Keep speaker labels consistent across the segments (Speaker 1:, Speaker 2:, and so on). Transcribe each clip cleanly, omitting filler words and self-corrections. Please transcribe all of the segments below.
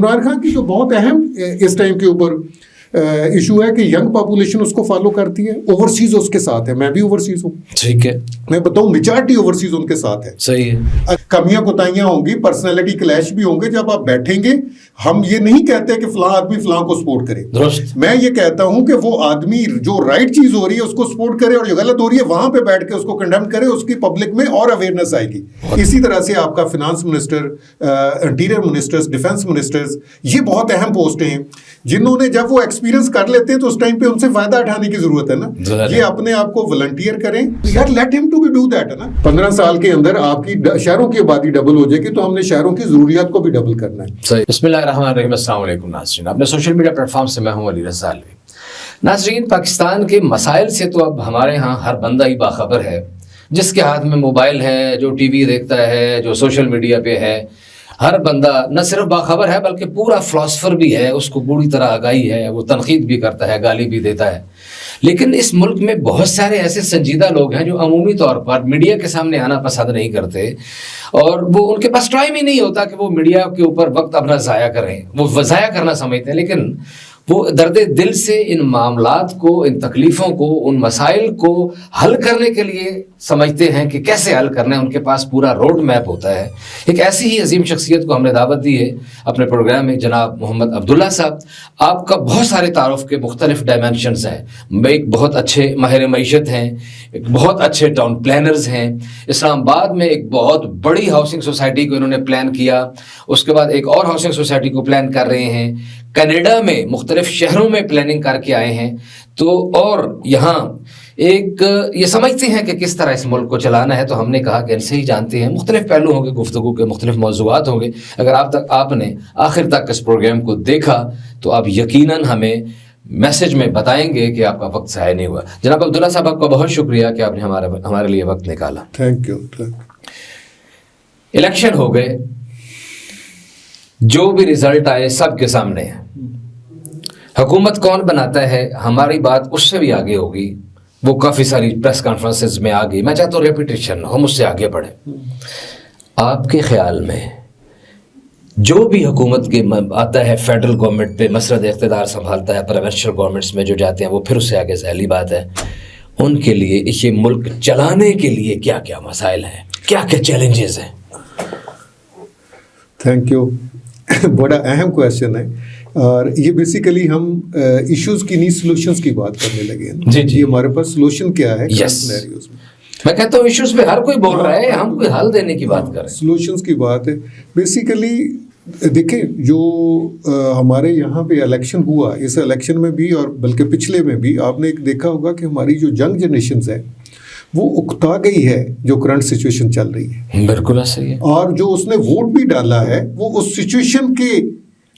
Speaker 1: इमरान खान की जो बहुत अहम इस टाइम के ऊपर इशू है कि यंग पॉपुलेशन उसको फॉलो करती है, ओवरसीज उसके साथ है, मैं भी ओवरसीज हूँ,
Speaker 2: ठीक है,
Speaker 1: मैं बताऊँ मेजॉरिटी ओवरसीज उनके साथ है।
Speaker 2: सही है।
Speaker 1: कमियां कोताहियां होंगी, पर्सनैलिटी क्लैश भी होंगे, जब आप बैठेंगे हम ये नहीं कहते कि फलां आदमी फलां को सपोर्ट करे, मैं ये कहता हूं कि वो आदमी जो राइट चीज हो रही है उसको सपोर्ट करे और जो गलत हो रही है वहां पे बैठ के उसको कंडेम करे, उसकी पब्लिक में और अवेयरनेस आएगी। इसी तरह से आपका finance minister, interior ministers, defence ministers, ये बहुत अहम पोस्ट हैं जिन्होंने जब वो एक्सपीरियंस कर लेते हैं तो उस टाइम पे उनसे फायदा उठाने की जरूरत है ना, ये अपने आप को वॉलंटियर करें यार, let him to be do that है ना। 15 साल के अंदर आपकी शहरों की आबादी डबल हो जाएगी, तो हमने शहरों की जरूरियात को भी डबल करना है।
Speaker 2: सही। बिस्मिल्लाहिर्रहमानिर्रहीम, अस्सलाम वालेकुम नाज़रीन, अपने सोशल मीडिया प्लेटफॉर्म से मैं हूं अली रज़ा अलवी। नाज़रीन, पाकिस्तान के मसाइल से तो अब हमारे यहाँ हर बंदा ही बाखबर है, जिसके हाथ में मोबाइल है, जो टीवी देखता है, जो सोशल मीडिया पे है, हर बंदा न सिर्फ बाखबर है बल्कि पूरा फिलॉसफर भी है, उसको पूरी तरह आगाही है, वो तनकीद भी करता है, गाली भी देता है। लेकिन इस मुल्क में बहुत सारे ऐसे संजीदा लोग हैं जो अमूमी तौर पर मीडिया के सामने आना पसंद नहीं करते, और वो उनके पास टाइम ही नहीं होता कि वो मीडिया के ऊपर वक्त अपना ज़ाया करें, वो ज़ाया करना समझते हैं, लेकिन वो दर्द दिल से इन मामलात को, इन तकलीफ़ों को, उन मसाइल को हल करने के लिए समझते हैं कि कैसे हल करना है, उनके पास पूरा रोड मैप होता है। एक ऐसी ही अजीम शख्सियत को हमने दावत दी है अपने प्रोग्राम में, जनाब मोहम्मद अब्दुल्ला साहब। आपका बहुत सारे तारुफ के मुख्तलिफ डायमेंशंस हैं, एक बहुत अच्छे माहिर मईशत हैं, एक बहुत अच्छे टाउन प्लानर्स हैं, इस्लामाबाद में एक बहुत बड़ी हाउसिंग सोसाइटी को इन्होंने प्लान किया, उसके बाद एक और हाउसिंग सोसाइटी को प्लान कर रहे हैं, कनाडा में मुख्तलिफ शहरों में प्लानिंग करके आए हैं, तो और यहाँ एक ये समझते हैं कि किस तरह इस मुल्क को चलाना है। तो हमने कहा कि इनसे ही जानते हैं, मुख्तलिफ पहलू होंगे, गुफ्तगू के मुख्तलिफ मौज़ूआत होंगे। अगर आपने आखिर तक इस प्रोग्राम को देखा तो आप यकीनन हमें मैसेज में बताएंगे कि आपका वक्त ज़ाया नहीं हुआ। जनाब अब्दुल्ला साहब, आपका बहुत शुक्रिया कि आपने हमारे लिए वक्त निकाला।
Speaker 1: Thank you.
Speaker 2: इलेक्शन हो गए, जो भी रिजल्ट आए सबके सामने है। हुकूमत कौन बनाता है हमारी बात उससे भी आगे होगी, वो काफ़ी सारी प्रेस कॉन्फ्रेंसेस में आ गई, मैं चाहता हूँ रेपिटेशन हम उससे आगे बढ़े। आपके ख्याल में जो भी हुकूमत के आता है फेडरल गवर्नमेंट पे मसरद इख्तिदार संभालता है, प्रोविंशियल गवर्नमेंट्स में जो जाते हैं वो फिर उससे आगे ज़ाहिर बात है, उनके लिए ये मुल्क चलाने के लिए क्या क्या मसाइल हैं, क्या क्या चैलेंजेस हैं?
Speaker 1: Thank you. बड़ा अहम क्वेश्चन है, और ये बेसिकली हम इश्यूज की नहीं सोल्यूशंस की बात करने लगे हैं।
Speaker 2: जी जी,
Speaker 1: हमारे पास सोल्यूशन क्या है?
Speaker 2: सिनेरियोस में मैं कहता हूँ इश्यूज पे हर कोई बोल रहा है, हम कोई हल देने की बात कर रहे हैं,
Speaker 1: सोल्यूशंस की बात है। बेसिकली देखिए, जो हमारे यहाँ पे इलेक्शन हुआ, इस इलेक्शन में भी और बल्कि पिछले में भी आपने एक देखा होगा कि हमारी जो यंग जनरेशन है वो उकता गई है जो करंट सिचुएशन चल रही है।
Speaker 2: बिल्कुल सही है।
Speaker 1: और जो उसने वोट भी डाला है वो उस सिचुएशन के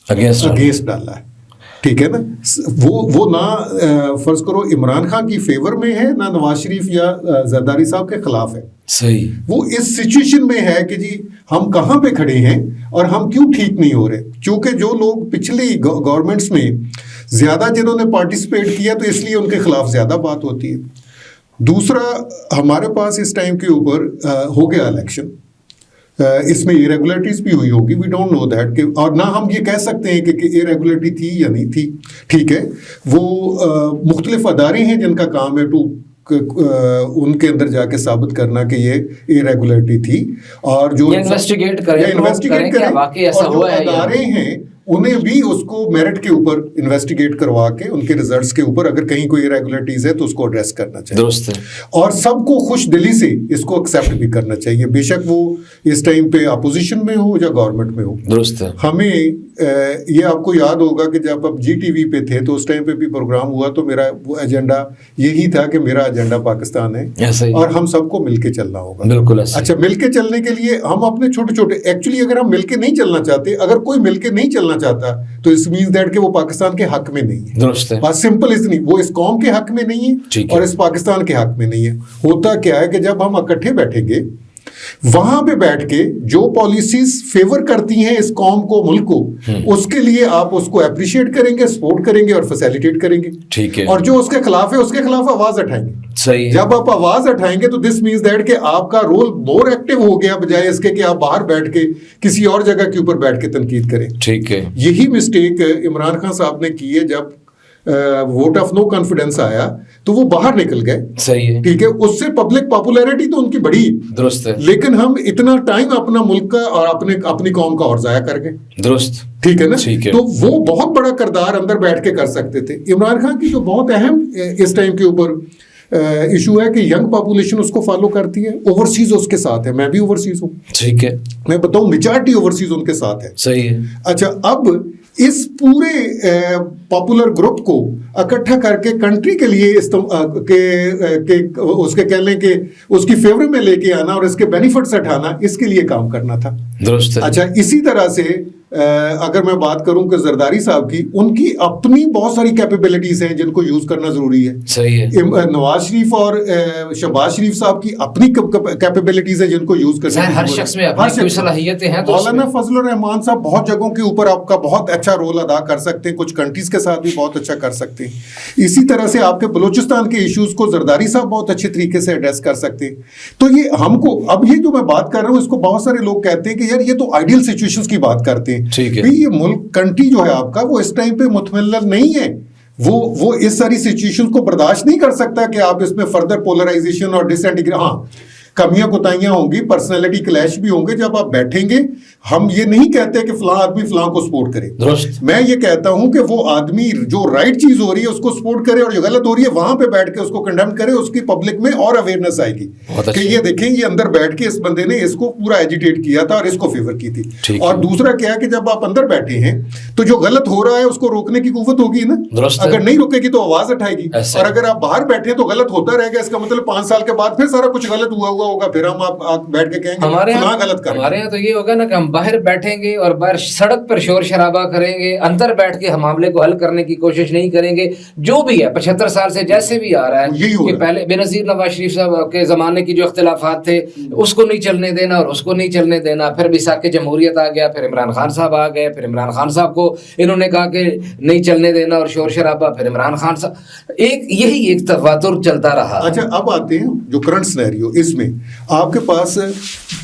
Speaker 1: अगेंस्ट डाला है, ठीक है ना। वो ना फर्ज करो इमरान खान की फेवर में है, ना नवाज शरीफ या जरदारी साहब के खिलाफ है।
Speaker 2: सही।
Speaker 1: वो इस सिचुएशन में है कि जी हम कहाँ पे खड़े हैं और हम क्यों ठीक नहीं हो रहे। चूंकि जो लोग पिछली गवर्नमेंट्स में ज्यादा जिन्होंने पार्टिसिपेट किया तो इसलिए उनके खिलाफ ज्यादा बात होती है। दूसरा, हमारे पास इस टाइम के ऊपर हो गया इलेक्शन, इसमें इरेगुलरिटीज भी हुई होगी, वी डोंट नो दैट, और ना हम ये कह सकते हैं कि इरेगुलरिटी थी या नहीं थी, ठीक है। वो मुख्तलिफ अदारे हैं जिनका काम है उनके अंदर जाके साबित करना कि ये इरेगुलरिटी थी, और जो
Speaker 2: इन्वेस्टिगेट करें वाकई ऐसा हुआ है,
Speaker 1: अदारे हैं उन्हें भी उसको मेरिट के ऊपर इन्वेस्टिगेट करवा के उनके रिजल्ट्स के ऊपर अगर कहीं कोई इरेगुलरिटीज है तो उसको एड्रेस करना चाहिए।
Speaker 2: दुरुस्त है। और
Speaker 1: सबको खुश दिली से इसको एक्सेप्ट भी करना चाहिए, बेशक वो इस टाइम पे अपोजिशन में हो या गवर्नमेंट में हो।
Speaker 2: दुरुस्त है।
Speaker 1: हमें ये आपको याद होगा कि जब आप GTV पे थे तो उस टाइम पे भी प्रोग्राम हुआ तो मेरा वो एजेंडा यही था कि मेरा एजेंडा पाकिस्तान है और हम सबको मिलके चलना होगा।
Speaker 2: बिल्कुल।
Speaker 1: अच्छा, मिलके चलने के लिए हम अपने छोटे छोटे, एक्चुअली अगर हम मिलके नहीं चलना चाहते, अगर कोई मिलके नहीं चलना चाहता तो इस मीन्स दैट कि वो पाकिस्तान के हक में नहीं है।
Speaker 2: दुरुस्त है।
Speaker 1: बात सिंपल इतनी, वो इस कौम के हक में नहीं है और इस पाकिस्तान के हक में नहीं है। होता क्या है कि जब हम इकट्ठे बैठेंगे वहां पे बैठ के जो पॉलिसीज फेवर करती हैं इस कौम को, मुल्क को, उसके लिए आप उसको अप्रिशिएट करेंगे, सपोर्ट करेंगे और फैसिलिटेट करेंगे।
Speaker 2: ठीक है।
Speaker 1: और जो उसके खिलाफ है उसके खिलाफ आवाज उठाएंगे।
Speaker 2: सही है।
Speaker 1: जब आप आवाज उठाएंगे तो दिस मीन्स दैट कि आपका रोल मोर एक्टिव हो गया, बजाय इसके कि आप बाहर बैठ के किसी और जगह के ऊपर बैठ के तनकीद करें।
Speaker 2: ठीक है।
Speaker 1: यही मिस्टेक इमरान खान साहब ने की है। जब वोट ऑफ नो कॉन्फिडेंस आया तो वो बाहर निकल गए।
Speaker 2: सही है।
Speaker 1: ठीक है, उससे पब्लिक पॉपुलैरिटी तो उनकी बढ़ी,
Speaker 2: दुरुस्त है,
Speaker 1: लेकिन हम इतना टाइम अपना मुल्क का और अपनी कौम का और जाया कर गए।
Speaker 2: दुरुस्त।
Speaker 1: ठीक है ना।
Speaker 2: ठीक है।
Speaker 1: तो वो बहुत बड़ा किरदार अंदर बैठ के कर सकते थे। इमरान खान की जो बहुत अहम इस टाइम के ऊपर इशू है कि यंग पॉपुलेशन उसको फॉलो करती है, ओवरसीज उसके साथ है। मैं भी ओवरसीज हूँ।
Speaker 2: ठीक है। मैं
Speaker 1: बताऊं मेजॉरिटी ओवरसीज उनके साथ है।
Speaker 2: सही है।
Speaker 1: अच्छा, अब इस पूरे पॉपुलर ग्रुप को इकट्ठा करके कंट्री के लिए उसके कह लें कि उसकी फेवर में लेके आना और इसके बेनिफिट्स उठाना, इसके लिए काम करना था।
Speaker 2: दुरुस्त है।
Speaker 1: अच्छा, इसी तरह से अगर मैं बात करूं कि जरदारी साहब की, उनकी अपनी बहुत सारी कैपेबिलिटीज हैं जिनको यूज करना जरूरी है।
Speaker 2: सही है।
Speaker 1: नवाज शरीफ और शहबाज शरीफ साहब की अपनी कैपेबिलिटीज हैं जिनको यूज करना।
Speaker 2: हर शख्स में अपनी सलाहियतें हैं।
Speaker 1: मौलाना फजलुर रहमान साहब बहुत जगहों के ऊपर आपका बहुत अच्छा रोल अदा कर सकते हैं, कुछ कंट्रीज के साथ भी बहुत अच्छा कर सकते हैं। इसी तरह से आपके बलूचिस्तान के इश्यूज को जरदारी साहब बहुत अच्छे तरीके से एड्रेस कर सकते हैं। तो ये हमको, अब ये जो मैं बात कर रहा हूँ, इसको बहुत सारे लोग कहते हैं कि यार ये तो आइडियल सिचुएशंस की बात करते हैं।
Speaker 2: ठीक है।
Speaker 1: ये मुल्क, कंट्री जो है आपका, वो इस टाइम पे मुतमल्लिल नहीं है। वो इस सारी सिचुएशन को बर्दाश्त नहीं कर सकता कि आप इसमें फर्दर पोलराइजेशन और डिसएंटिग्रेशन, हाँ कमियां कोताहियां होंगी, पर्सनैलिटी क्लैश भी होंगे। जब आप बैठेंगे, हम ये नहीं कहते कि फलां आदमी फलां को सपोर्ट करे। मैं ये कहता हूं कि वो आदमी जो राइट चीज हो रही है उसको सपोर्ट करे, और जो गलत हो रही है वहां पे बैठ के उसको कंडेम करे। उसकी पब्लिक में और अवेयरनेस आएगी कि ये देखें, ये अंदर बैठ के इस बंदे ने इसको पूरा एजिटेट किया था और इसको फेवर की थी। और दूसरा क्या है कि जब आप अंदर बैठे हैं तो जो गलत हो रहा है उसको रोकने की कुव्वत होगी ना। अगर नहीं रुकेगी तो आवाज उठाएगी। और अगर आप बाहर बैठे तो गलत होता रहेगा, इसका मतलब 5 साल के बाद फिर सारा कुछ गलत हुआ होगा, फिर हम आप बैठ के कहेंगे
Speaker 2: हमारे
Speaker 1: यहाँ
Speaker 2: तो ये होगा ना कि हम बाहर बैठेंगे और बाहर सड़क पर शोर शराबा करेंगे, अंदर बैठ के हम मामले को हल करने की कोशिश नहीं करेंगे। जो भी है 75 साल से जैसे भी आ रहा है कि पहले बेनजीर नवाज शरीफ साहब के जमाने की जो इख्तिलाफात थे उसको नहीं चलने देना और उसको नहीं चलने देना, फिर बिसाके जमहूरियत आ गया, फिर इमरान खान साहब आ गए, फिर इमरान खान साहब को इन्होंने कहा कि नहीं चलने देना और शोर शराबा, फिर इमरान खान साहब, यही एक तवातुर चलता रहा।
Speaker 1: अच्छा, अब आते हैं जो करंट सिनेरियो, इसमें आपके पास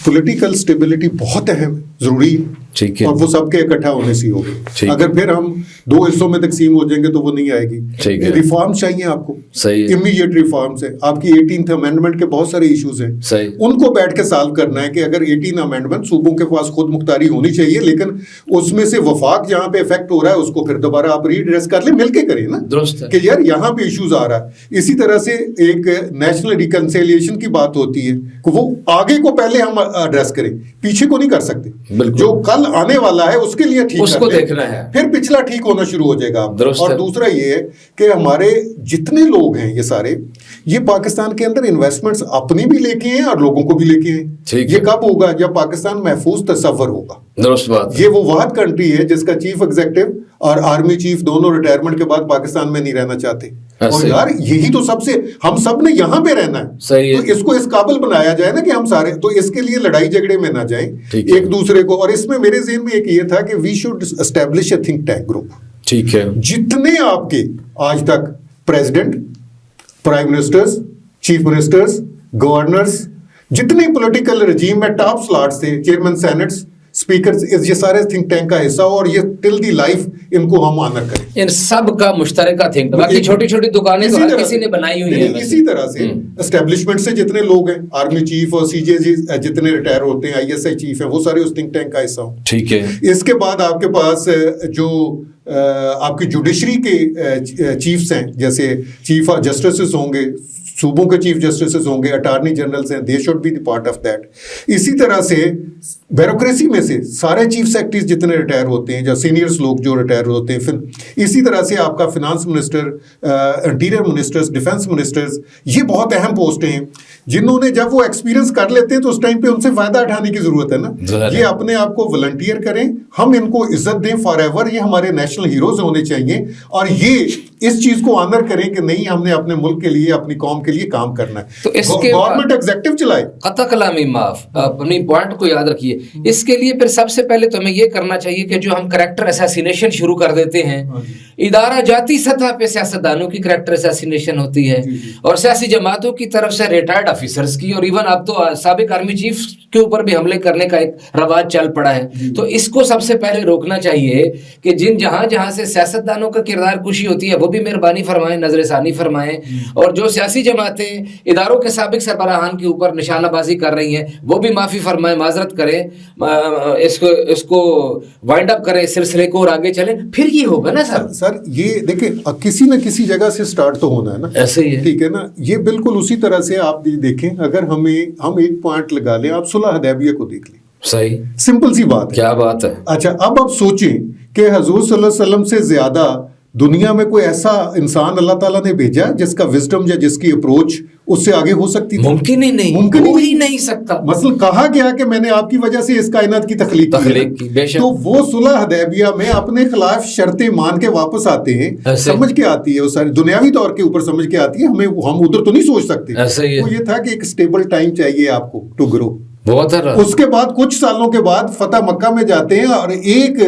Speaker 1: पॉलिटिकल स्टेबिलिटी बहुत अहम जरूरी है।
Speaker 2: ठीक है।
Speaker 1: और वो सबके इकट्ठा होने से होगी। अगर फिर हम 2 हिस्सों में तकसीम हो जाएंगे तो वो नहीं आएगी। रिफॉर्म चाहिए आपको, इमीडिएट रिफॉर्म्स है। आपकी 18th अमेंडमेंट के बहुत सारे इश्यूज हैं, उनको बैठ के सॉल्व करना है कि अगर 18 अमेंडमेंट सूबों के पास खुद मुख्तारी होनी चाहिए, लेकिन उसमें से वफाक जहां पे इफेक्ट हो रहा है उसको फिर दोबारा आप रीड्रेस कर ले, मिलके करें ना कि यार यहाँ पे इश्यूज आ रहा है। इसी तरह से एक नेशनल रिकंसिलिएशन की बात होती है कि वो आगे को पहले हम एड्रेस करें, पीछे को नहीं कर सकते। जो कल आने वाला है उसके लिए ठीक
Speaker 2: उसको देखना है,
Speaker 1: फिर पिछला ठीक होना शुरू हो जाएगा। और दूसरा ये है कि हमारे जितने लोग हैं ये सारे, ये पाकिस्तान के अंदर इन्वेस्टमेंट्स अपनी भी लेके हैं और लोगों को भी लेके हैं। ये कब होगा? जब पाकिस्तान महफूज तस्वर होगा।
Speaker 2: दुरुस्त बात।
Speaker 1: ये वो वाहिद कंट्री है जिसका चीफ एग्जीक्यूटिव और आर्मी चीफ दोनों रिटायरमेंट के बाद पाकिस्तान में नहीं रहना चाहते। और यार यही तो सबसे, हम सब ने यहाँ पे रहना है,
Speaker 2: सही
Speaker 1: तो इसको इस काबिल बनाया जाए ना कि हम सारे, तो इसके लिए लड़ाई झगड़े में ना जाएं एक दूसरे को। और इसमें मेरे ज़हन में एक ये था कि we should establish a think tank group.
Speaker 2: ठीक है।
Speaker 1: जितने आपके आज तक president, prime ministers, chief ministers, governors, जितने पॉलिटिकल रजीम में टॉप स्लॉट्स थे, चेयरमैन सेनेट्स, स्पीकर्स, ये सारे थिंक टैंक का हिस्सा हो और ये टिल दी लाइफ इनको हम ऑनर करें।
Speaker 2: इन सब का मुश्तरका थिंक टैंक, बाकी छोटी छोटी दुकानें तो हर किसी ने बनाई हुई है।
Speaker 1: इसी तरह से एस्टेब्लिशमेंट से जितने लोग हैं, आर्मी चीफ और सीजे जितने रिटायर होते हैं, आईएसआई चीफ हैं, वो सारे उस थिंक टैंक का हिस्सा हो।
Speaker 2: ठीक है।
Speaker 1: इसके बाद आपके पास जो आपकी जुडिशरी के चीफ्स हैं, जैसे चीफ जस्टिस होंगे, सूबों के चीफ जस्टिस होंगे, अटॉर्नी जनरल्स हैं, they should be the part of that. इसी तरह से ब्यूरोक्रेसी में से सारे चीफ सेक्रेटरीज जितने रिटायर होते हैं, या सीनियर्स लोग जो रिटायर होते हैं, फिर इसी तरह से आपका finance minister, interior ministers, defence ministers, ये बहुत अहम पोस्ट हैं जिन्होंने जब वो एक्सपीरियंस कर लेते हैं तो उस टाइम पे उनसे फायदा उठाने की जरूरत है ना। ये अपने आप को वॉलंटियर करें, हम इनको इज्जत दें फॉर एवर, ये हमारे नेशनल हीरोज होने चाहिए, और ये इस चीज को ऑनर करें कि नहीं, हमने अपने मुल्क के लिए, अपनी कौम के लिए काम करना है।
Speaker 2: तो इसके
Speaker 1: गवर्नमेंट एग्जेक्टिव चलाए।
Speaker 2: कता कलामी माफ, अपनी पॉइंट को याद रखिए। इसके लिए फिर सबसे पहले तो हमें ये करना चाहिए कि जो हम करैक्टर असैसिनेशन शुरू कर देते हैं, इदारा जाती सतह पे सियासतदानों की करैक्टर असैसिनेशन होती है, और सियासी जमातों की तरफ से रिटायर्ड ऑफिसर्स की, और इवन अब तो साबिक आर्मी चीफ के ऊपर भी हमले करने का एक रवाज चल पड़ा है। तो इसको सबसे पहले रोकना चाहिए कि जहां से सियासतदानों का किरदार कुशी होती है वो भी मेहरबानी फरमाएं, नजरसानी फरमाएं, और जो सियासी जमातें इदारों के साबिक सरबराहान के ऊपर निशानाबाजी कर रही हैं वो भी माफ़ी फरमाएं, माजरत करें, इसको वाइंड अप करें, सिलसिले को और आगे चलें, फिर ये होगा ना सर।
Speaker 1: ये देखिए, किसी न किसी जगह से स्टार्ट तो होना है ना,
Speaker 2: ऐसे ही है,
Speaker 1: ठीक है ना। ये बिल्कुल उसी तरह से आप देखें, अगर हम एक पॉइंट लगा लें, आप सुलह हुदैबिया को देख लें,
Speaker 2: सही
Speaker 1: सिंपल सी बात है।
Speaker 2: क्या बात है।
Speaker 1: अच्छा, अब आप सोचें कि हुजूर सल्लल्लाहु अलैहि वसल्लम से ज्यादा दुनिया में कोई ऐसा इंसान अल्लाह ताला ने भेजा जिसका विजडम या जिसकी अप्रोच उससे आगे हो सकती थी?
Speaker 2: मुमकिन ही नहीं,
Speaker 1: मुमकिन
Speaker 2: ही नहीं सकता।
Speaker 1: मसलन कहा गया कि मैंने आपकी वजह से इस कायनात की तख्लीक की, बेशक। तो वो सुलह हुदैबिया में अपने खिलाफ शर्तें मान के वापस आते हैं, समझ के आती है, वो सारी दुनियावी तौर के ऊपर समझ के आती है, हम उधर तो नहीं सोच सकते। वो ये था कि एक स्टेबल टाइम चाहिए आपको टू ग्रो। उसके बाद कुछ सालों के बाद फतह मक्का में जाते हैं, और एक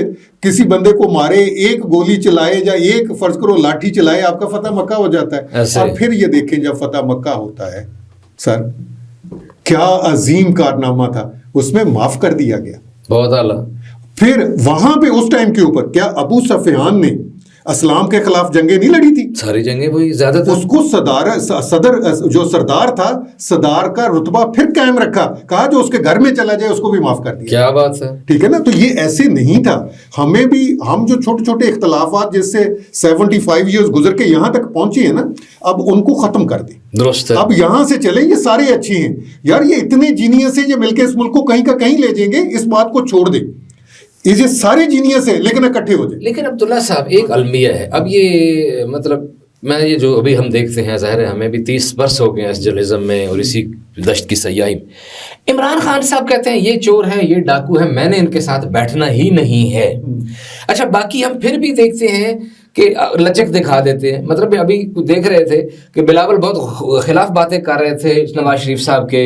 Speaker 1: किसी बंदे को मारे, एक गोली चलाए, या एक फर्ज करो लाठी चलाए, आपका फतह मक्का हो जाता है। और फिर ये देखें, जब फतह मक्का होता है सर, क्या अजीम कारनामा था, उसमें माफ कर दिया गया, बहुत आला। फिर वहां पे उस टाइम के ऊपर क्या अबू सुफियान ने अस्लाम के खिलाफ जंगें नहीं लड़ी थी? सारी जंगें वही, ज्यादातर उसको सदर जो सरदार था, सरदार का रुतबा फिर कायम रखा, कहा जो उसके घर में चला जाए उसको भी माफ कर दिया। क्या बात है, ठीक है ना। तो ये ऐसे नहीं था, हमें भी, हम जो छोटे छोटे इख्तलाफात जिससे 75 ईयर्स गुजर के यहाँ तक पहुंचे हैं ना, अब उनको खत्म कर दें। दुरुस्त है। अब यहाँ से चले, ये सारे अच्छे हैं यार, ये इतने जीनियस है, ये मिलके इस मुल्क को कहीं का कहीं ले जाएंगे, इस बात को छोड़ दें, ये सारे जीनियस है लेकिन इकट्ठे हो जाए। लेकिन अब्दुल्ला साहब, एक अलमिया है, अब ये मतलब मैं ये जो अभी हम देखते हैं, ज़ाहिर है हमें भी 30 वर्ष हो गए हैं इस जर्नलिज्म में और इसी दश्त की सयाही में। इमरान खान साहब कहते हैं ये चोर है, ये डाकू है, मैंने इनके साथ बैठना ही नहीं है। अच्छा, बाकी हम फिर भी देखते हैं कि लचक दिखा देते हैं। मतलब अभी देख रहे थे कि बिलावल बहुत खिलाफ बातें कर रहे थे नवाज शरीफ साहब के,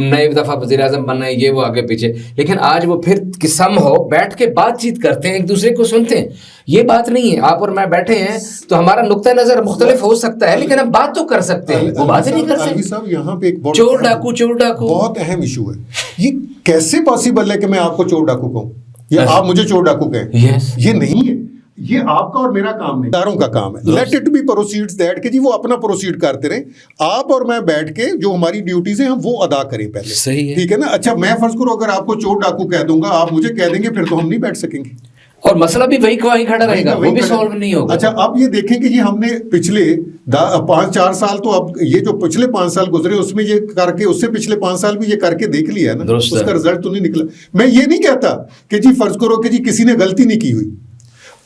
Speaker 1: नए दफ़ा वज़ीर आज़म बनना है, ये वो आगे पीछे, लेकिन आज वो फिर किस्म हो बैठ के बातचीत करते हैं, एक दूसरे को सुनते हैं। ये बात नहीं है, आप और मैं बैठे हैं तो हमारा नुक्ता नज़र मुख्तलिफ हो सकता है, लेकिन हम बात तो कर सकते हैं, वो बात नहीं कर सकते। साहब, यहाँ पे एक चोर डाकू बहुत अहम इशू है। ये कैसे पॉसिबल है कि मैं आपको चोर डाकू कहूँ या आप मुझे चोर डाकू कहें? ये नहीं है, ये आपका और मेरा काम नहीं, दारों का काम है। Let it be proceeds that, कि जी वो अपना प्रोसीड करते रहे, आप और मैं बैठ के जो हमारी ड्यूटीज हैं हम वो अदा करें पहले। सही है, ठीक है ना। अच्छा, मैं फर्ज करो अगर आपको चोर डाकू कह दूंगा, आप मुझे कह देंगे, फिर तो हम नहीं बैठ सकेंगे और मसला भी वही खड़ा रहेगा, वो भी सॉल्व नहीं होगा। अच्छा, अब ये देखें कि ये हमने पिछले 5-4 साल, तो अब ये जो पिछले 5 साल गुजरे उसमें ये करके, उससे पिछले 5 साल भी ये करके देख लिया है ना, उसका रिजल्ट तो नहीं निकला। मैं ये नहीं कहता कि जी फर्ज करो कि जी किसी ने गलती नहीं की हुई,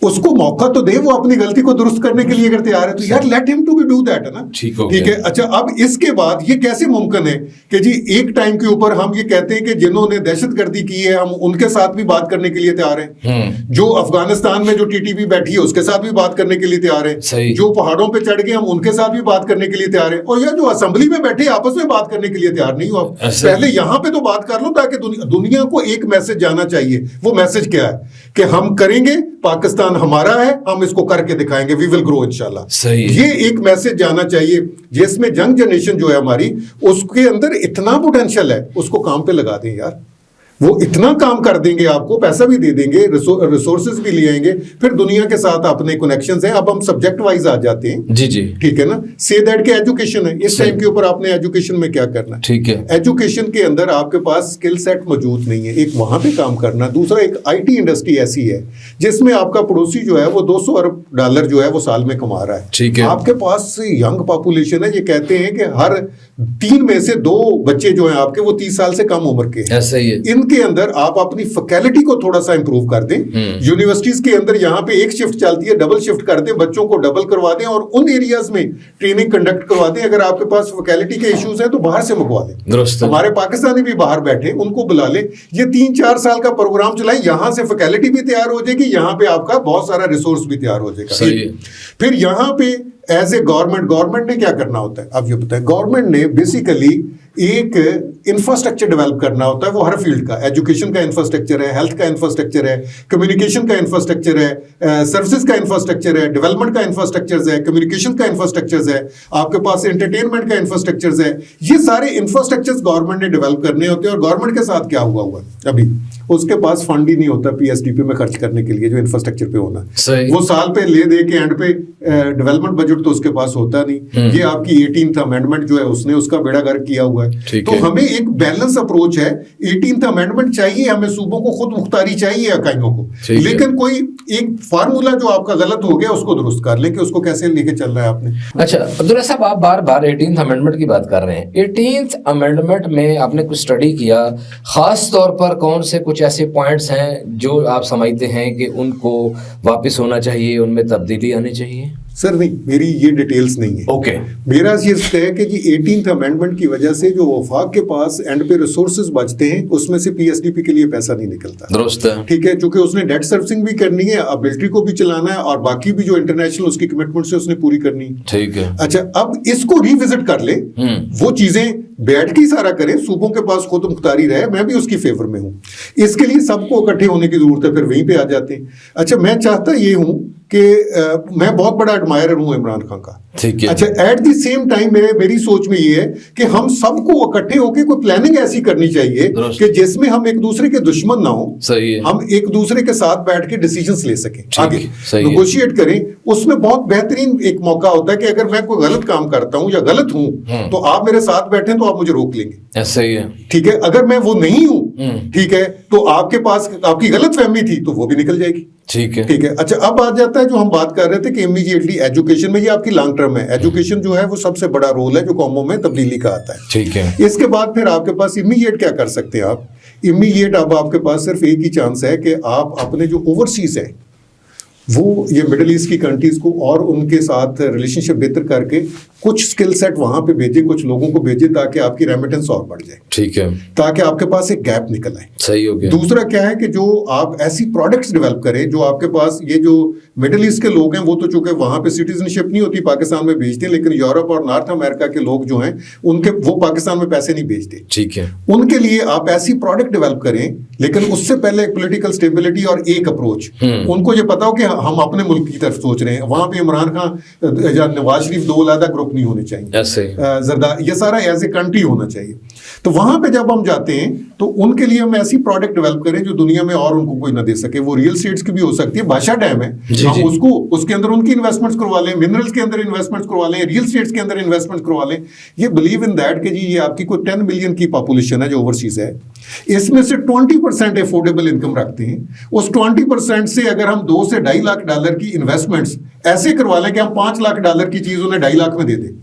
Speaker 1: उसको मौका तो दे, वो अपनी गलती को दुरुस्त करने के लिए अगर तैयार है तो यार let him to be do that, है ना, ठीक है। अच्छा, अब इसके बाद ये कैसे मुमकिन है कि जी एक टाइम के ऊपर हम ये कहते हैं कि जिन्होंने दहशतगर्दी की है हम उनके साथ भी बात करने के लिए तैयार हैं, जो अफगानिस्तान में जो टीटीपी बैठी है उसके साथ भी बात करने के लिए तैयार है, जो पहाड़ों पे चढ़ गए हम उनके साथ भी बात करने के लिए तैयार है, और यह जो असेंबली में बैठे आपस में बात करने के लिए तैयार नहीं हो। पहले यहाँ पे तो बात कर लो ताकि दुनिया को एक मैसेज जाना चाहिए। वो मैसेज क्या है कि हम करेंगे, पाकिस्तान हमारा है, हम इसको करके दिखाएंगे, वी विल ग्रो इंशाल्लाह। ये एक मैसेज जाना चाहिए जिसमें यंग जनरेशन जो है हमारी, उसके अंदर इतना पोटेंशियल है, उसको काम पे लगा दें यार। वो इतना काम कर देंगे, आपको पैसा भी दे देंगे, रिसोर्सेज भी ले आएंगे, फिर दुनिया के साथ अपने कनेक्शंस हैं। अब हम सब्जेक्ट वाइज आ जाते हैं, जी जी, ठीक है ना। से दैट के एजुकेशन है, इस टाइम के ऊपर आपने एजुकेशन में क्या करना है, ठीक है। एजुकेशन के अंदर आपके पास स्किल सेट मौजूद नहीं है, एक वहां पे काम करना। दूसरा, एक IT इंडस्ट्री ऐसी है जिसमें आपका पड़ोसी जो है वो $200 अरब जो है वो साल में कमा रहा है, ठीक है। आपके पास यंग पॉपुलेशन है, ये कहते हैं कि हर 3 में से 2 बच्चे जो है आपके वो 30 साल से कम उम्र के हैं। ऐसा ही है। کے اندر آپ اپنی فیکلٹی کو تھوڑا سا امپروو کر دیں. یونیورسٹیز کے اندر یہاں پہ ایک شفٹ چلتی ہے, ڈبل شفٹ کر دیں, بچوں کو ڈبل کروا دیں اور ان ایریاز میں ٹریننگ کنڈکٹ کروا دیں. اگر آپ کے پاس فیکلٹی کے ایشوز ہیں تو باہر سے منگوا دیں. ہمارے پاکستانی بھی باہر بیٹھے, ان کو بلا لیں. یہ 3-4 سال کا پروگرام چلائیں, یہاں سے فیکلٹی بھی تیار ہو جائے گی, یہاں پہ آپ کا بہت سارا ریسورس بھی تیار ہو جائے گا. پھر یہاں پہ ایز اے گورنمنٹ نے کیا کرنا ہوتا ہے, اب یہ بتائیں. گورنمنٹ نے بیسیکلی ایک انفراسٹرکچر ڈیولپ کرنا ہوتا ہے, وہ ہر فیلڈ کا, ایجوکیشن کا انفراسٹرکچر ہے, ہیلتھ کا انفراسٹرکچر ہے, کمیونیکیشن کا انفراسٹرکچر ہے, سروسز کا انفراسٹرکچر ہے, ڈیولپمنٹ کا انفراسٹرکچر ہے, کمیونیکیشن کا انفراسٹرکچر ہے, آپ کے پاس انٹرٹینمنٹ کا انفراسٹرکچر ہے. یہ سارے انفراسٹرکچر گورنمنٹ نے ڈیولپ کرنے ہوتے ہیں. اور گورنمنٹ کے ساتھ کیا ہوا ابھی, اس کے پاس فنڈ ہی نہیں ہوتا پی ایس ڈی پی میں خرچ کرنے کے لیے جو انفراسٹرکچر پہ ہونا. وہ سال پہ لے دے کے اینڈ پہ ڈیولپمنٹ بجٹ تو اس کے پاس ہوتا نہیں. یہ آپ کی 18th امینڈمنٹ جو ہے اس نے اس کا بیڑا گرک کیا ہوا ہے. تو ہمیں ایک بیلنس اپروچ ہے. 18th امینڈمنٹ چاہیے ہمیں, صوبوں کو خود مختاری چاہیے اکائیوں کو, لیکن کوئی ایک فارمولا جو آپ کا غلط ہو گیا اس کو درست کر لیں کہ اس کو کیسے لے کے چل رہا ہے آپ نے.
Speaker 2: اچھا عبداللہ صاحب, آپ بار بار 18th امینڈمنٹ کی بات کر رہے ہیں. 18th امینڈمنٹ میں آپ نے کچھ اسٹڈی کیا, خاص طور پر کون سے کچھ ایسے پوائنٹس ہیں جو آپ سمجھتے ہیں کہ ان کو واپس ہونا چاہیے, ان میں تبدیلی آنی چاہیے؟
Speaker 1: سر نہیں, میری یہ ڈیٹیلز نہیں ہے.
Speaker 2: اوکے,
Speaker 1: میرا یہ ہے کہ جی 18th امینڈمنٹ کی وجہ سے جو وفاق کے پاس اینڈ پہ ریسورسز بچتے ہیں اس میں سے پی ایس ڈی پی کے لیے پیسہ نہیں نکلتا. درست ہے, ٹھیک ہے, چونکہ اس نے ڈیٹ سروسنگ بھی کرنی ہے, ملٹری کو بھی چلانا ہے, اور باقی بھی جو انٹرنیشنل اس کی کمٹمنٹس ہیں اس نے پوری کرنی. ٹھیک ہے. اچھا, اب اس کو ریوزٹ کر لے, وہ چیزیں بیٹھ کے سارا کریں, صوبوں کے پاس خود مختاری رہے. میں بھی اس کی فیور میں ہوں. اس کے لیے سب کو اکٹھے ہونے کی ضرورت ہے, پھر وہیں پہ آ جاتے ہیں. اچھا, میں چاہتا یہ ہوں کہ میں بہت بڑا ایڈمائرر ہوں عمران خان کا. اچھا, ایٹ دی سیم ٹائم میری سوچ میں یہ ہے کہ ہم سب کو اکٹھے ہو کے کوئی پلاننگ ایسی کرنی چاہیے کہ جس میں ہم ایک دوسرے کے دشمن نہ ہوں, ہم ایک دوسرے کے ساتھ بیٹھ کے ڈیسیجنز لے سکیں, آگے نیگوشیٹ کریں. اس میں بہت بہترین ایک موقع ہوتا ہے کہ اگر میں کوئی غلط کام کرتا ہوں یا غلط ہوں تو آپ میرے ساتھ بیٹھیں تو آپ مجھے روک لیں گے. صحیح ہے, ٹھیک ہے. اگر میں وہ نہیں ہوں, ٹھیک ہے, تو آپ کے پاس آپ کی غلط فہمی تھی تو وہ بھی نکل جائے گی. ٹھیک ہے, ٹھیک ہے. اچھا, اب آ جاتا ہے جو ہم بات کر رہے تھے کہ امیڈیٹلی ایجوکیشن میں, یہ آپ کی لانگ ٹرم ہے. ایجوکیشن جو ہے وہ سب سے بڑا رول ہے جو قوموں میں تبدیلی کا آتا ہے. ٹھیک ہے. اس کے بعد پھر آپ کے پاس امیڈیٹ کیا کر سکتے ہیں آپ. امیڈیٹ اب آپ کے پاس صرف ایک ہی چانس ہے کہ آپ اپنے جو اوورسیز ہیں وہ یہ مڈل ایسٹ کی کنٹریز کو اور ان کے ساتھ ریلیشن شپ بہتر کر کے کچھ اسکل سیٹ وہاں پہ بھیجیں, کچھ لوگوں کو بھیجیں تاکہ آپ کی ریمیٹنس اور بڑھ جائے. ٹھیک ہے, تاکہ آپ کے پاس ایک گیپ نکل آئے. صحیح ہو گیا. دوسرا کیا ہے کہ جو آپ ایسی پروڈکٹس ڈیولپ کریں جو آپ کے پاس, یہ جو مڈل ایسٹ کے لوگ ہیں وہ تو چونکہ وہاں پہ سٹیزن شپ نہیں ہوتی, پاکستان میں بھیجتے ہیں, لیکن یورپ اور نارتھ امریکہ کے لوگ جو ہیں ان کے وہ پاکستان میں پیسے نہیں بھیجتے. ٹھیک ہے, ان کے لیے آپ ایسی پروڈکٹ ڈیولپ کریں, لیکن اس سے پہلے ایک پولیٹیکل اسٹیبلٹی اور ایک اپروچ, ان کو یہ پتا ہو کہ ہم اپنے ملک کی طرف سوچ رہے ہیں. وہاں پہ عمران خان یا نواز شریف دو علیحدہ گروپ نہیں ہونے چاہیے, یہ سارا ایز اے کنٹری ہونا چاہیے. تو وہاں پہ جب ہم جاتے ہیں تو ان کے لیے ہم ایسی پروڈکٹ ڈیولپ کریں جو دنیا میں اور ان کو کوئی نہ دے سکے. وہ ریئل اسٹیٹس کی بھی ہو سکتی ہے, بادشاہ ڈیم ہے, ہم اس کو اس کے اندر ان کی انویسٹمنٹس کروا لیں, منرلس کے اندر انویسٹمنٹس کروا لیں, ریئل اسٹیٹس کے اندر انویسٹمنٹ کروا لیں. یہ بلیو ان دیٹ کہ جی یہ آپ کی کوئی 10 ملین کی پاپولیشن ہے جو اوورسیز ہے, اس میں سے 20% افورڈیبل انکم رکھتے ہیں. اس 20% سے اگر ہم $2 سے $2.5 لاکھ کی انویسٹمنٹس ایسے کروا لیں کہ ہم $5 لاکھ کی چیز انہیں $2.5 لاکھ میں دے دیں,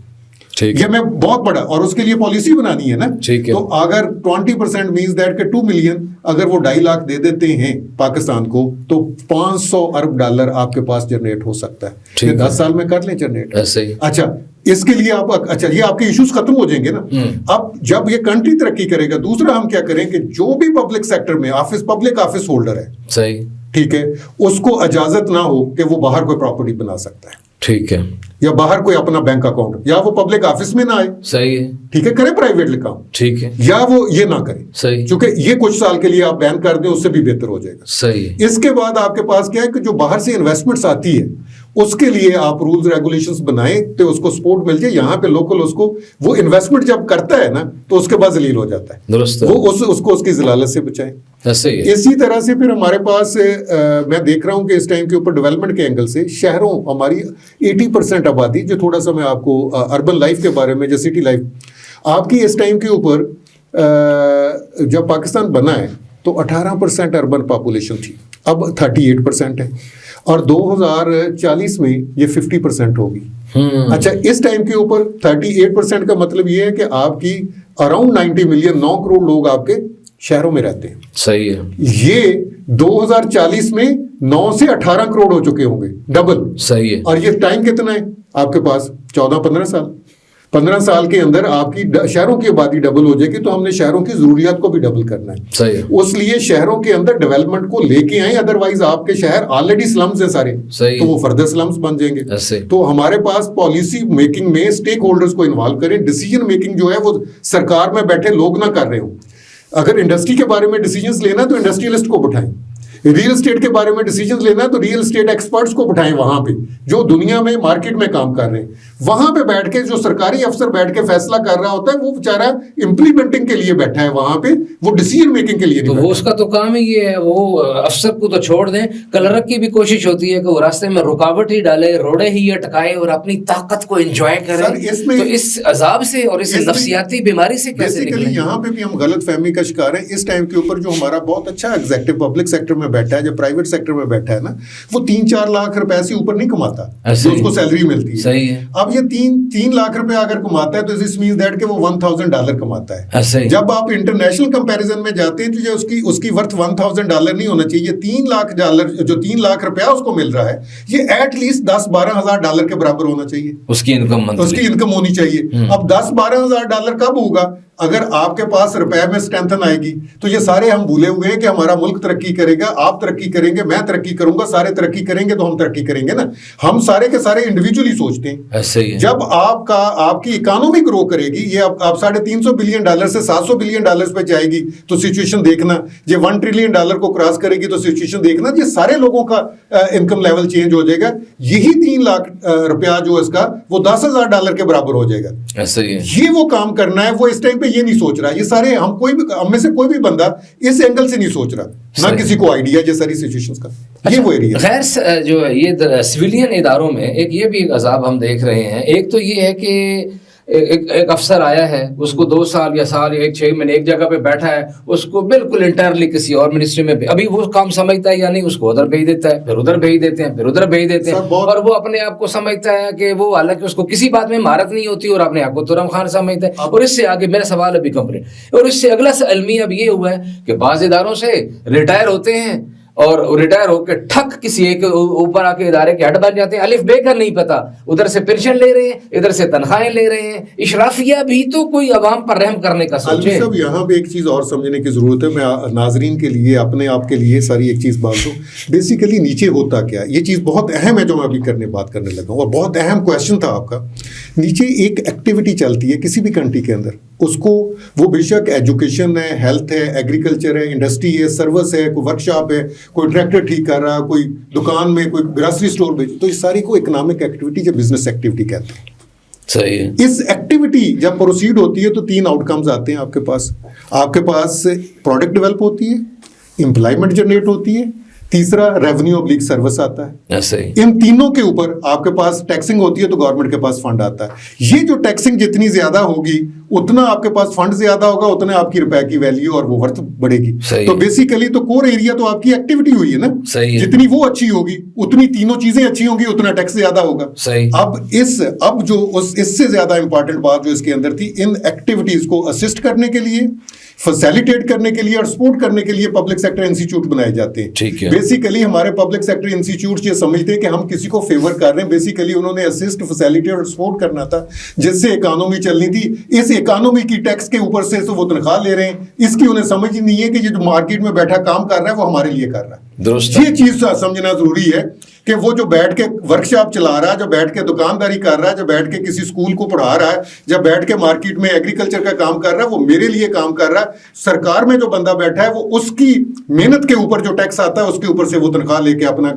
Speaker 1: یہ میں بہت بڑا, اور اس کے لیے پالیسی بنانی ہے نا. تو اگر 20% مینز دیٹ کہ 2 ملین اگر وہ $2.5 لاکھ دے دیتے ہیں پاکستان کو تو $500 ارب آپ کے پاس جنریٹ ہو سکتا ہے. 10 سال میں کر لیں جنریٹ. اچھا, اس کے لیے آپ, اچھا یہ آپ کے ایشوز ختم ہو جائیں گے نا. اب جب یہ کنٹری ترقی کرے گا, دوسرا ہم کیا کریں کہ جو بھی پبلک سیکٹر میں پبلک آفس ہولڈر ہے, صحیح, ٹھیک ہے, اس کو اجازت نہ ہو کہ وہ باہر کوئی پراپرٹی بنا سکتا ہے. ٹھیک ہے, یا باہر کوئی اپنا بینک اکاؤنٹ, یا وہ پبلک آفس میں نہ آئے. صحیح ہے, ٹھیک ہے, کرے پرائیویٹ کام. ٹھیک ہے, یا وہ یہ نہ کرے. صحیح, چونکہ یہ کچھ سال کے لیے آپ بین کر دیں, اس سے بھی بہتر ہو جائے گا. صحیح. اس کے بعد آپ کے پاس کیا ہے کہ جو باہر سے انویسٹمنٹس آتی ہے اس کے لیے آپ رولز ریگولیشنز بنائیں تو اس کو سپورٹ مل جائے. یہاں پہ لوکل اس کو وہ انویسٹمنٹ جب کرتا ہے نا تو اس کے بعد ذلیل ہو جاتا ہے. درست, وہ اس کو اس کی ذلالت سے بچائیں. اسی طرح سے پھر ہمارے پاس میں دیکھ رہا ہوں کہ اس ٹائم کے اوپر ڈیولپمنٹ کے اینگل سے شہروں, ہماری 80% آبادی, جو تھوڑا سا میں آپ کو اربن لائف کے بارے میں, جو سٹی لائف آپ کی اس ٹائم کے اوپر, جب پاکستان بنا ہے تو 18% اربن پاپولیشن تھی, اب 38% ہے, اور 2040 میں یہ 50% ہوگی. اچھا, اس ٹائم کے اوپر 38% کا مطلب یہ ہے کہ آپ کی اراؤنڈ 90 ملین 9 کروڑ لوگ آپ کے शहरों में रहते हैं।
Speaker 2: सही है।
Speaker 1: ये 2040 में 9 से 18 करोड़ हो चुके होंगे, डबल।
Speaker 2: सही है।
Speaker 1: और ये टाइम कितना है आपके पास? 14-15 साल। 15 साल के अंदर आपकी शहरों की आबादी डबल हो जाएगी, तो हमने शहरों की जरूरियात को भी डबल करना है।
Speaker 2: सही है।
Speaker 1: उसलिए शहरों के अंदर डेवलपमेंट को लेके आए, अदरवाइज आपके शहर ऑलरेडी स्लम्स हैं सारे,
Speaker 2: सही,
Speaker 1: तो वो फर्दर स्लम्स बन जाएंगे।
Speaker 2: ऐसे।
Speaker 1: तो हमारे पास पॉलिसी मेकिंग में स्टेक होल्डर्स को इन्वॉल्व करें। डिसीजन मेकिंग जो है वो सरकार में बैठे लोग ना कर रहे हो। अगर इंडस्ट्री के बारे में डिसीजंस लेना है तो इंडस्ट्रियलिस्ट को बिठाएं, रियल एस्टेट के बारे में डिसीजंस लेना है तो रियल एस्टेट एक्सपर्ट्स को बिठाएं, वहां पे जो दुनिया में मार्केट में काम कर रहे हैं, वहां पे बैठ के जो सरकारी अफसर बैठ के फैसला कर रहा होता है, वो बेचारा इंप्लीमेंटिंग के लिए बैठा है वहां पे, वो डिसीजन मेकिंग के लिए नहीं।
Speaker 2: तो वो उसका तो काम ही ये है, वो अफसर को तो छोड़ दें। क्लर्क की भी कोशिश होती है कि वो रास्ते में रुकावट ही डाले, रोड़े ही अटकाए और अपनी ताकत को एंजॉय करे। तो इस अजाब से और इस नफ्सियाती बीमारी से कैसे निकलें?
Speaker 1: यहाँ पे भी हम गलत फहमी का शिकार है। इस टाइम के ऊपर जो हमारा बहुत अच्छा एग्जीक्यूटिव पब्लिक सेक्टर में बैठा है, जो प्राइवेट सेक्टर में बैठा है ना, वो 3-4 लाख रुपए से ऊपर नहीं कमाता जो उसको सैलरी मिलती है।
Speaker 2: सही है।
Speaker 1: अब ये 3 लाख रुपए अगर कमाता है तो दिस मींस दैट कि वो $1,000 कमाता है। जब आप इंटरनेशनल कंपैरिजन में जाते हैं तो उसकी वर्थ $1,000 नहीं होना चाहिए। $3 लाख जो 3 लाख रुपया उसको मिल रहा है, ये एटलीस्ट $10-12 के बराबर होना चाहिए उसकी इनकम होनी चाहिए। अब $10-12 कब होगा? अगर आपके पास रुपए में स्ट्रेंथन आएगी। तो ये सारे हम भूले हुए हैं कि हमारा मुल्क तरक्की करेगा, आप तरक्की करेंगे, मैं तरक्की करूंगा, सारे तरक्की करेंगे तो हम तरक्की करेंगे ना। हम सारे के सारे इंडिविजुअली सोचते हैं।
Speaker 2: ऐसे ही है।
Speaker 1: जब आपकी इकोनॉमी ग्रो करेगी, ये आप $350 बिलियन से $700 बिलियन पे जाएगी, तो सिचुएशन देखना। ये $1 ट्रिलियन को क्रॉस करेगी तो सिचुएशन देखना। ये सारे लोगों का इनकम लेवल चेंज हो जाएगा। यही 3 लाख रुपया जो इसका, वो $10,000 के बराबर हो जाएगा।
Speaker 2: ऐसे ही है।
Speaker 1: ये वो काम करना है, वो इस टाइम ये नहीं सोच रहा। ये सारे हम में से कोई भी बंदा इस एंगल से नहीं सोच रहा, ना किसी को आइडिया ये सारी सिचुएशंस का। ये वो एरिया
Speaker 2: खैर जो ये सिविलियन इदारों में एक भी अजाब हम देख रहे हैं। एक तो ये है कि एक अफसर आया है, उसको 2 साल या 6 महीने एक जगह पे बैठा है, उसको बिल्कुल इंटरनली किसी और मिनिस्ट्री में अभी वो काम समझता है या नहीं, उसको उधर भेज देता है, फिर उधर भेज देते हैं, फिर उधर भेज देते हैं, और वो अपने आप को समझता है कि वो, हालांकि उसको किसी बात में महारत नहीं होती और अपने आप को तुरम खान समझता है। और इससे आगे मेरा सवाल अभी कंप्लीट, और इससे अगला अलमी अब ये हुआ है कि बाज़ इदारों से रिटायर होते हैं और रिटायर होकर ठक किसी एक ऊपर आके इदारे के हेड बन जाते हैं, अलिफ बे का नहीं पता, उधर से पेंशन ले रहे हैं, इधर से तनख्वाहें ले रहे हैं। इशराफिया भी तो कोई अवाम पर रहम करने का सोचे।
Speaker 1: सब यहाँ पे एक चीज़ और समझने की ज़रूरत है। मैं नाजरीन के लिए, अपने आप के लिए सारी एक चीज़ बात दूँ। बेसिकली नीचे होता क्या, ये चीज़ बहुत अहम है जो मैं अभी बात करने लगा हूँ, और बहुत अहम क्वेश्चन था आपका। नीचे एक एक्टिविटी चलती है किसी भी कंट्री के अंदर, उसको वो बेशक एजुकेशन है, हेल्थ है, एग्रीकल्चर है, इंडस्ट्री है, सर्विस है, कोई वर्कशॉप है, कोई ट्रैक्टर ठीक कर रहा, कोई दुकान में कोई ग्रोसरी स्टोर बेच, तो इस सारी को इकोनॉमिक एक्टिविटी या बिजनेस एक्टिविटी कहते हैं।
Speaker 2: सही है।
Speaker 1: इस एक्टिविटी जब प्रोसीड होती है तो 3 आउटकम्स आते हैं आपके पास प्रोडक्ट डेवलप होती है, एम्प्लॉयमेंट जनरेट होती है, तीसरा रेवेन्यू ऑब्लिक सर्विस आता है।
Speaker 2: ऐसे ही।
Speaker 1: इन तीनों के ऊपर आपके पास टैक्सिंग होती है तो गवर्नमेंट के पास फंड आता है। ये जो टैक्सिंग जितनी ज्यादा होगी उतना आपके पास फंड ज्यादा होगा, उतना आपकी रुपए की वैल्यू और वो वर्थ बढ़ेगी। तो बेसिकली तो कोर एरिया तो आपकी एक्टिविटी हुई है ना। जितनी वो अच्छी होगी उतनी तीनों चीजें अच्छी होंगी, उतना टैक्स ज्यादा होगा। अब इससे ज्यादा इंपॉर्टेंट बात जो इसके अंदर थी, इन एक्टिविटीज को असिस्ट करने के लिए, फैसिलिटेट करने के लिए और सपोर्ट करने के लिए पब्लिक सेक्टर इंस्टीट्यूट बनाए जाते हैं।
Speaker 2: ठीक है।
Speaker 1: बेसिकली हमारे पब्लिक सेक्टर इंस्टीट्यूट ये समझते हैं कि हम किसी को फेवर कर रहे हैं। बेसिकली उन्होंने असिस्ट, फैसिलिटेट और सपोर्ट करना था, जिससे इकोनॉमी चलनी थी। इस इकोनॉमी की टैक्स के ऊपर से वो तनख्वाह ले रहे हैं, इसकी उन्हें समझ ही नहीं है कि ये जो मार्केट में बैठा काम कर रहा है वो हमारे लिए कर रहा है। ये चीज समझना जरूरी है कि वो जो बैठ के वर्कशॉप चला रहा है, जो बैठ के दुकानदारी कर रहा है, जो बैठ के किसी स्कूल को पढ़ा रहा है, जब बैठ के मार्केट में एग्रीकल्चर का काम कर रहा है, वो मेरे लिए काम कर रहा है। सरकार में जो बंदा बैठा है वो उसकी मेहनत के ऊपर जो टैक्स आता है उसके ऊपर से वो तनख्वाह लेके अपना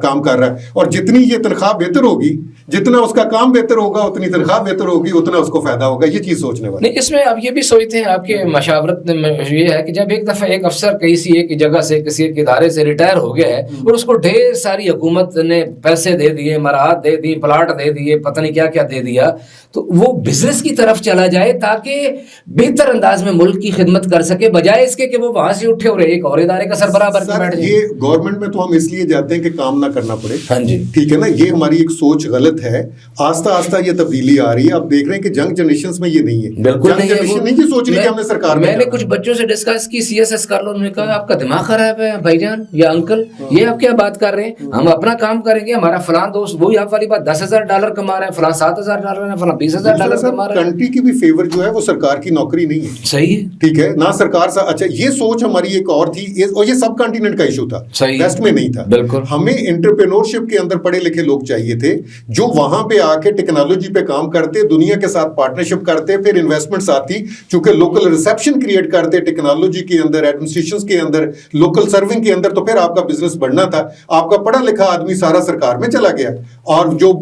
Speaker 1: काम कर रहा है। और जितनी ये तनख्वाह बेहतर होगी, जितना उसका काम बेहतर होगा, उतनी तनख्वाह बेहतर होगी, उतना उसको फायदा होगा। ये चीज सोचने वाली
Speaker 2: नहीं। इसमें अब ये भी सोचते हैं, आपके मशावरत में ये है कि जब एक दफा एक अफसर किसी एक जगह से, किसी एक इदारे से रिटायर हो गया है और उसको ढेर सारी ہماری حکومت نے پیسے دے دیے, مراحت دے دی, پلاٹ دے دیے, پتہ نہیں کیا کیا دے دیا, تو وہ بزنس کی طرف چلا جائے تاکہ بہتر انداز میں ملک کی خدمت کر سکے, بجائے اس کے کہ وہ وہاں سے اٹھے اور ایک اور ادارے کا سربراہ بن کے بیٹھ جائے.
Speaker 1: یہ گورنمنٹ میں تو ہم اس لیے جاتے ہیں کہ کام نہ کرنا پڑے.
Speaker 2: ہاں جی,
Speaker 1: ٹھیک ہے نا, یہ ہماری ایک سوچ غلط ہے. آہستہ آہستہ یہ تبدیلی آ رہی ہے. آپ دیکھ رہے ہیں کہ جنگ جنریشنز میں یہ نہیں ہے.
Speaker 2: بالکل نہیں
Speaker 1: یہ سوچ رہی کہ ہم نے سرکار
Speaker 2: میں نے کچھ بچوں سے ڈسکس کی CSS کر لو, انہوں نے کہا آپ کا دماغ خراب ہے بھائی جان یا انکل, یہ آپ کیا بات کر رہے ہیں, ہم اپنا کام کریں گے. ہمارا فلاں دوست وہی آپ والی بات $10,000 کما رہے ہیں, فلاں $7,000 ہے, فلاں $20,000 کما رہے ہیں.
Speaker 1: کنٹری کی بھی فیور جو ہے وہ سرکار کی نوکری نہیں ہے.
Speaker 2: صحیح ہے,
Speaker 1: ٹھیک ہے نا, سرکار سے. اچھا یہ سوچ ہماری ایک اور تھی, اور یہ سب کانٹیننٹ کا ایشو تھا, ویسٹ میں نہیں تھا.
Speaker 2: بالکل,
Speaker 1: ہمیں انٹرپرینورشپ کے اندر پڑھے لکھے لوگ چاہیے تھے جو وہاں پہ آ کے ٹیکنالوجی پہ کام کرتے, دنیا کے ساتھ پارٹنرشپ کرتے, پھر انویسٹمنٹس آتی, چونکہ لوکل ریسیپشن کریٹ کرتے ٹیکنالوجی کے اندر, ایڈمنسٹریشن کے اندر, لوکل سرونگ کے اندر, تو پھر آپ کا بزنس بڑھنا تھا. آپ کا پڑھا لکھا آدمی سارا سرکار میں چلا گیا, اور جو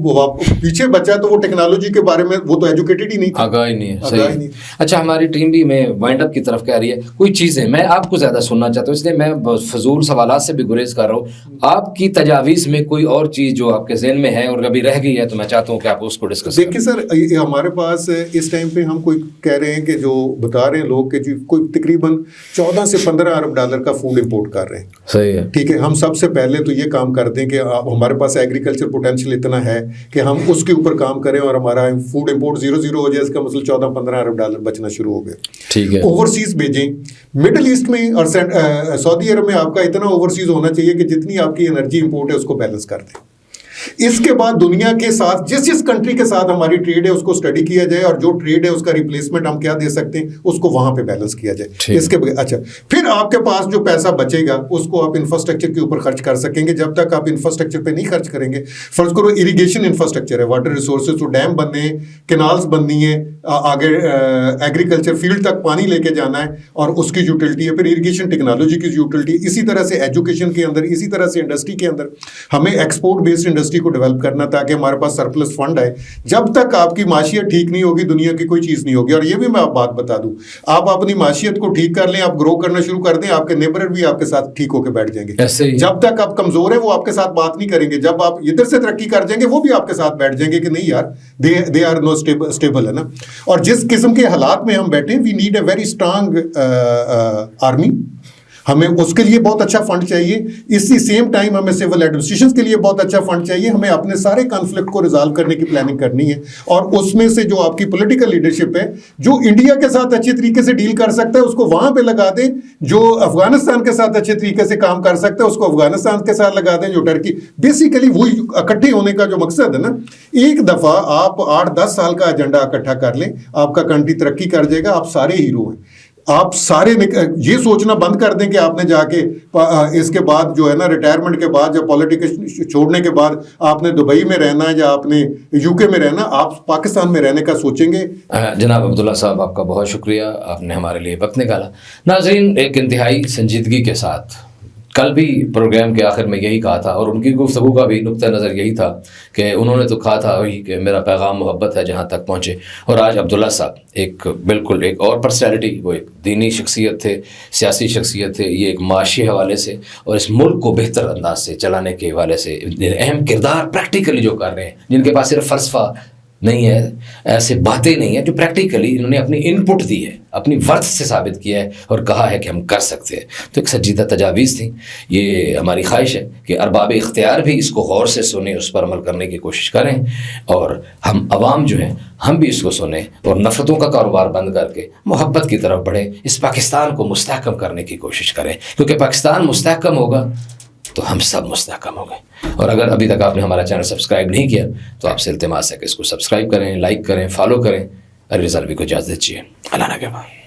Speaker 1: پیچھے بچا تو وہ ٹیکنالوجی کے بارے میں وہ تو ایجوکیٹڈ ہی نہیں تھا,
Speaker 2: آگاہ ہی نہیں ہے. اچھا, ہماری ٹیم بھی میں وائنڈ اپ کی طرف کہہ رہی ہے. کوئی چیزیں میں آپ کو زیادہ سننا چاہتا ہوں, اس لیے میں فضول سوالات سے بھی گریز کر رہا ہوں. آپ کی تجاویز میں کوئی اور چیز جو آپ کے ذہن میں ہے اور کبھی رہ گئی ہے تو میں چاہتا ہوں کہ آپ اس کو ڈسکس کریں.
Speaker 1: دیکھیں سر, ہمارے پاس اس ٹائم پہ ہم کوئی کہہ رہے ہیں کہ جو بتا رہے ہیں لوگ کہ جی کوئی تقریباً 14 سے 15 ارب ڈالر کا فوڈ امپورٹ کر رہے ہیں.
Speaker 2: صحیح ہے,
Speaker 1: ٹھیک ہے. ہم سب سے پہلے تو یہ کام کرتے ہیں کہ ہمارے پاس ایگریکلچر پوٹینشیل اتنا ہے کہ ہم اس کے اوپر کام کریں اور ہمارا فوڈ امپورٹ 0 ہو جائے. اس کا مطلب 14-15 ارب ڈالر بچنا شروع ہو گئے.
Speaker 2: ٹھیک ہے,
Speaker 1: اوورسیز بھیجیں. مڈل ایسٹ میں اور سعودی عرب میں آپ کا اتنا اوورسیز ہونا چاہیے کہ جتنی آپ کی انرجی امپورٹ ہے اس کو بیلنس کر دیں. اس کے بعد دنیا کے ساتھ جس کنٹری کے ساتھ ہماری ٹریڈ ہے اس کو اسٹڈی کیا جائے, اور جو ٹریڈ ہے اس کا ریپلیسمنٹ ہم کیا دے سکتے ہیں اس کو وہاں پہ بیلنس کیا جائے. اس کے اچھا پھر آپ کے پاس جو پیسہ بچے گا اس کو آپ انفراسٹرکچر کے اوپر خرچ کر سکیں گے. جب تک آپ انفراسٹرکچر پہ نہیں خرچ کریں گے, فرض کرو اریگیشن انفراسٹرکچر ہے, واٹر ریسورسز, تو ڈیم بننے ہیں, کینالز بننی ہیں, آگے ایگریکلچر فیلڈ تک پانی لے کے جانا ہے اور اس کی یوٹیلٹی ہے, پھر اریگیشن ٹیکنالوجی کی یوٹیلٹی. اسی طرح سے ایجوکیشن کے اندر, اسی طرح سے انڈسٹری کے اندر ہمیں ایکسپورٹ بیسڈ انڈسٹری کو ڈیولپ کرنا تاکہ ہمارے پاس سرپلس فنڈ ہے. جب تک آپ کی معیشت ٹھیک نہیں ہوگی دنیا کی کوئی چیز نہیں ہوگی. اور یہ بھی میں آپ بات بتا دوں, آپ اپنی معیشت کو ٹھیک کر لیں, آپ گرو کرنا شروع کر دیں, آپ کے نیبرر بھی آپ کے ساتھ ٹھیک ہو کے بیٹھ جائیں گے. جب تک آپ کمزور ہیں وہ آپ کے ساتھ بات نہیں کریں گے. جب آپ ادھر سے ترقی کر جائیں گے وہ بھی آپ کے ساتھ بیٹھ جائیں گے کہ نہیں یار دے آر نو اسٹیبل, ہے نا. اور جس قسم کے حالات میں ہم بیٹھے, we need a very strong army. ہمیں اس کے لیے بہت اچھا فنڈ چاہیے. اسی سیم ٹائم ہمیں سول ایڈمنسٹریشن کے لیے بہت اچھا فنڈ چاہیے. ہمیں اپنے سارے کانفلکٹ کو ریزالو کرنے کی پلاننگ کرنی ہے, اور اس میں سے جو آپ کی پولیٹیکل لیڈرشپ ہے جو انڈیا کے ساتھ اچھے طریقے سے ڈیل کر سکتا ہے اس کو وہاں پہ لگا دیں, جو افغانستان کے ساتھ اچھے طریقے سے کام کر سکتا ہے اس کو افغانستان کے ساتھ لگا دیں, جو ٹرکی. بیسیکلی وہی اکٹھے ہونے کا جو مقصد ہے نا, ایک دفعہ آپ 8-10 سال کا ایجنڈا اکٹھا کر لیں, آپ کا کنٹری ترقی کر جائے گا. آپ سارے ہیرو ہیں. آپ سارے یہ سوچنا بند کر دیں کہ آپ نے جا کے اس کے بعد جو ہے نا ریٹائرمنٹ کے بعد یا پولیٹکس چھوڑنے کے بعد آپ نے دبئی میں رہنا ہے یا آپ نے UK میں رہنا, آپ پاکستان میں رہنے کا سوچیں گے.
Speaker 2: جناب عبداللہ صاحب, آپ کا بہت شکریہ, آپ نے ہمارے لیے وقت نکالا. ناظرین, ایک انتہائی سنجیدگی کے ساتھ کل بھی پروگرام کے آخر میں یہی کہا تھا, اور ان کی گفتگو کا بھی نقطہ نظر یہی تھا کہ انہوں نے تو کہا تھا وہی کہ میرا پیغام محبت ہے جہاں تک پہنچے. اور آج عبداللہ صاحب ایک بالکل ایک اور پرسنالٹی, وہ ایک دینی شخصیت تھے, سیاسی شخصیت تھے, یہ ایک معاشی حوالے سے اور اس ملک کو بہتر انداز سے چلانے کے حوالے سے اہم کردار پریکٹیکلی جو کر رہے ہیں, جن کے پاس صرف فلسفہ نہیں ہے, ایسے باتیں نہیں ہیں, جو پریکٹیکلی انہوں نے اپنی ان پٹ دی ہے, اپنی ورث سے ثابت کیا ہے اور کہا ہے کہ ہم کر سکتے ہیں. تو ایک سنجیدہ تجاویز تھیں. یہ ہماری خواہش ہے کہ ارباب اختیار بھی اس کو غور سے سنیں, اس پر عمل کرنے کی کوشش کریں, اور ہم عوام جو ہیں ہم بھی اس کو سنیں اور نفرتوں کا کاروبار بند کر کے محبت کی طرف بڑھیں, اس پاکستان کو مستحکم کرنے کی کوشش کریں, کیونکہ پاکستان مستحکم ہوگا تو ہم سب مستحکم ہو گئے. اور اگر ابھی تک آپ نے ہمارا چینل سبسکرائب نہیں کیا تو آپ سے التماس ہے کہ اس کو سبسکرائب کریں, لائک کریں, فالو کریں. علی رضا الوی کو اجازت دیجیے. اللہ نگہبان.